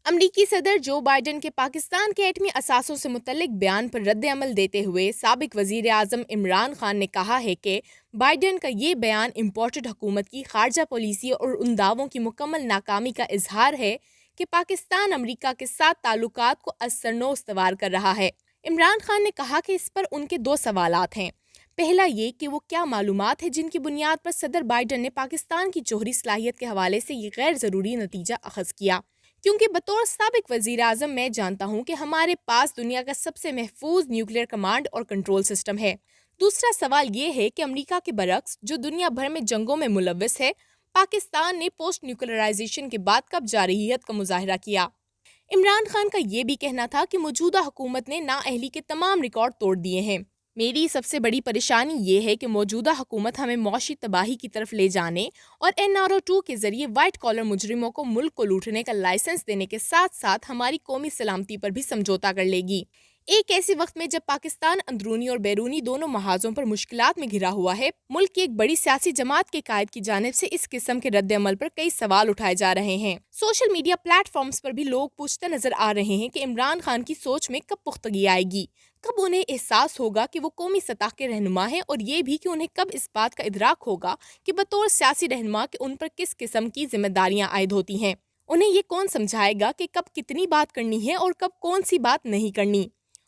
امریکی صدر Joe Biden کے پاکستان کے ایٹمی اثاثوں سے متعلق بیان پر رد عمل دیتے ہوئے سابق وزیر اعظم عمران خان نے کہا ہے کہ بائیڈن کا یہ بیان امپورٹڈ حکومت کی خارجہ پالیسی اور ان دعووں کی مکمل ناکامی کا اظہار ہے کہ پاکستان امریکہ کے ساتھ تعلقات کو از سر نو استوار کر رہا ہے۔ عمران خان نے کہا کہ اس پر ان کے دو سوالات ہیں۔ پہلا یہ کہ وہ کیا معلومات ہیں جن کی بنیاد پر صدر بائیڈن نے پاکستان کی جوہری صلاحیت کے حوالے سے یہ غیر ضروری نتیجہ اخذ کیا، کیونکہ بطور سابق وزیر اعظم میں جانتا ہوں کہ ہمارے پاس دنیا کا سب سے محفوظ نیوکلیئر کمانڈ اور کنٹرول سسٹم ہے۔ دوسرا سوال یہ ہے کہ امریکہ کے برعکس جو دنیا بھر میں جنگوں میں ملوث ہے، پاکستان نے پوسٹ نیوکلرائزیشن کے بعد کب جارحیت کا مظاہرہ کیا۔ عمران خان کا یہ بھی کہنا تھا کہ موجودہ حکومت نے نااہلی کے تمام ریکارڈ توڑ دیے ہیں۔ میری سب سے بڑی پریشانی یہ ہے کہ موجودہ حکومت ہمیں معاشی تباہی کی طرف لے جانے اور NRO2 کے ذریعے وائٹ کالر مجرموں کو ملک کو لوٹنے کا لائسنس دینے کے ساتھ ساتھ ہماری قومی سلامتی پر بھی سمجھوتا کر لے گی۔ ایک ایسے وقت میں جب پاکستان اندرونی اور بیرونی دونوں محاذوں پر مشکلات میں گھرا ہوا ہے، ملک کی ایک بڑی سیاسی جماعت کے قائد کی جانب سے اس قسم کے رد عمل پر کئی سوال اٹھائے جا رہے ہیں۔ سوشل میڈیا پلیٹ فارمز پر بھی لوگ پوچھتے نظر آ رہے ہیں کہ عمران خان کی سوچ میں کب پختگی آئے گی، کب انہیں احساس ہوگا کہ وہ قومی سطح کے رہنما ہیں، اور یہ بھی کہ انہیں کب اس بات کا ادراک ہوگا کہ بطور سیاسی رہنما کہ ان پر کس قسم کی ذمہ داریاں عائد ہوتی ہیں۔ انہیں یہ کون سمجھائے گا کہ کب کتنی بات کرنی ہے اور کب کون سی بات نہیں کرنی۔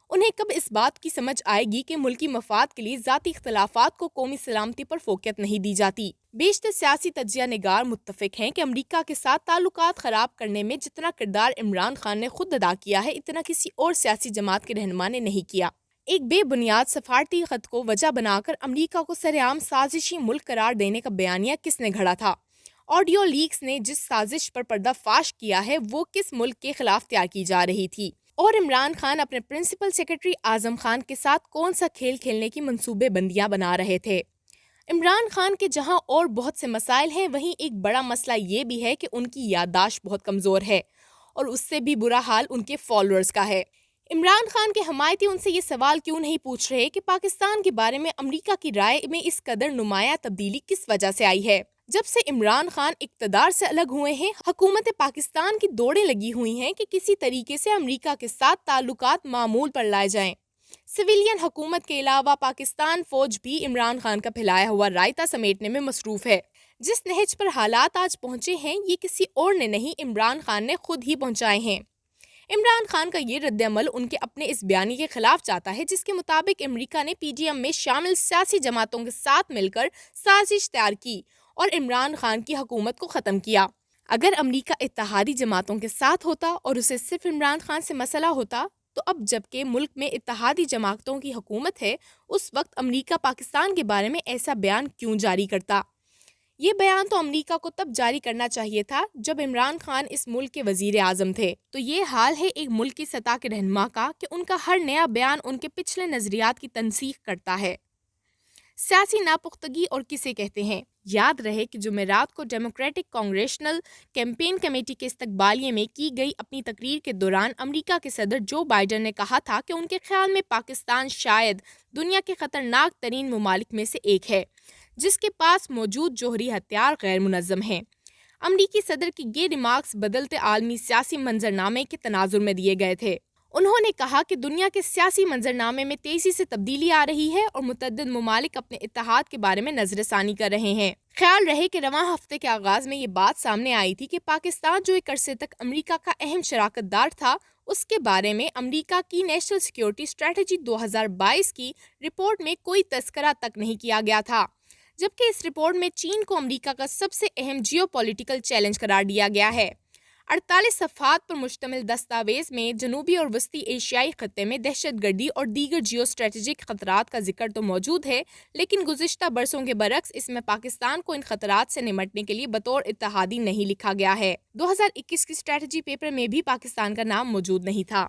انہیں کب اس بات کی سمجھ آئے گی کہ ملکی مفاد کے لیے ذاتی اختلافات کو قومی سلامتی پر فوقیت نہیں دی جاتی۔ بیشتر سیاسی تجزیہ نگار متفق ہیں کہ امریکہ کے ساتھ تعلقات خراب کرنے میں جتنا کردار عمران خان نے خود ادا کیا ہے، اتنا کسی اور سیاسی جماعت کے رہنما نے نہیں کیا۔ ایک بے بنیاد سفارتی خط کو وجہ بنا کر امریکہ کو سرعام سازشی ملک قرار دینے کا بیانیہ کس نے گھڑا تھا؟ آڈیو لیکس نے جس سازش پر پردہ فاش کیا ہے وہ کس ملک کے خلاف تیار کی جا رہی تھی؟ اور عمران خان اپنے پرنسپل سیکرٹری اعظم خان کے ساتھ کون سا کھیل کھیلنے کی منصوبے بندیاں بنا رہے تھے؟ عمران خان کے جہاں اور بہت سے مسائل ہیں، وہیں ایک بڑا مسئلہ یہ بھی ہے کہ ان کی یادداشت بہت کمزور ہے، اور اس سے بھی برا حال ان کے فالوورز کا ہے۔ عمران خان کے حمایتی ان سے یہ سوال کیوں نہیں پوچھ رہے کہ پاکستان کے بارے میں امریکہ کی رائے میں اس قدر نمایاں تبدیلی کس وجہ سے آئی ہے؟ جب سے عمران خان اقتدار سے الگ ہوئے ہیں، حکومت پاکستان کی دوڑیں لگی ہوئی ہیں کہ کسی طریقے سے امریکہ کے ساتھ تعلقات معمول پر لائے جائیں۔ سویلین حکومت کے علاوہ پاکستان فوج بھی عمران خان کا پھیلایا ہوا رائتہ سمیٹنے میں مصروف ہے۔ جس نہج پر حالات آج پہنچے ہیں، یہ کسی اور نے نہیں، عمران خان نے خود ہی پہنچائے ہیں۔ عمران خان کا یہ رد عمل ان کے اپنے اس بیانی کے خلاف جاتا ہے جس کے مطابق امریکہ نے PDM میں شامل سیاسی جماعتوں کے ساتھ مل کر سازش تیار کی اور عمران خان کی حکومت کو ختم کیا۔ اگر امریکہ اتحادی جماعتوں کے ساتھ ہوتا اور اسے صرف عمران خان سے مسئلہ ہوتا، تو اب جبکہ ملک میں اتحادی جماعتوں کی حکومت ہے، اس وقت امریکہ پاکستان کے بارے میں ایسا بیان کیوں جاری کرتا؟ یہ بیان تو امریکہ کو تب جاری کرنا چاہیے تھا جب عمران خان اس ملک کے وزیر اعظم تھے۔ تو یہ حال ہے ایک ملک کی سطح کے رہنما کا کہ ان کا ہر نیا بیان ان کے پچھلے نظریات کی تنسیخ کرتا ہے۔ سیاسی ناپختگی اور کسے کہتے ہیں؟ یاد رہے کہ جمعرات کو ڈیموکریٹک کانگریشنل کیمپین کمیٹی کے استقبالیے میں کی گئی اپنی تقریر کے دوران امریکہ کے صدر جو بائیڈن نے کہا تھا کہ ان کے خیال میں پاکستان شاید دنیا کے خطرناک ترین ممالک میں سے ایک ہے جس کے پاس موجود جوہری ہتھیار غیر منظم ہیں۔ امریکی صدر کی یہ ریمارکس بدلتے عالمی سیاسی منظرنامے کے تناظر میں دیے گئے تھے۔ انہوں نے کہا کہ دنیا کے سیاسی منظرنامے میں تیزی سے تبدیلی آ رہی ہے اور متعدد ممالک اپنے اتحاد کے بارے میں نظر ثانی کر رہے ہیں۔ خیال رہے کہ رواں ہفتے کے آغاز میں یہ بات سامنے آئی تھی کہ پاکستان جو ایک عرصے تک امریکہ کا اہم شراکت دار تھا، اس کے بارے میں امریکہ کی نیشنل سیکیورٹی اسٹریٹجی 2022 کی رپورٹ میں کوئی تذکرہ تک نہیں کیا گیا تھا، جبکہ اس رپورٹ میں چین کو امریکہ کا سب سے اہم جیو پولیٹیکل چیلنج قرار دیا گیا ہے۔ 48 صفحات پر مشتمل دستاویز میں جنوبی اور وسطی ایشیائی خطے میں دہشت گردی اور دیگر جیو اسٹریٹجک خطرات کا ذکر تو موجود ہے، لیکن گزشتہ برسوں کے برعکس اس میں پاکستان کو ان خطرات سے نمٹنے کے لیے بطور اتحادی نہیں لکھا گیا ہے۔ 2021 کی اسٹریٹجی پیپر میں بھی پاکستان کا نام موجود نہیں تھا۔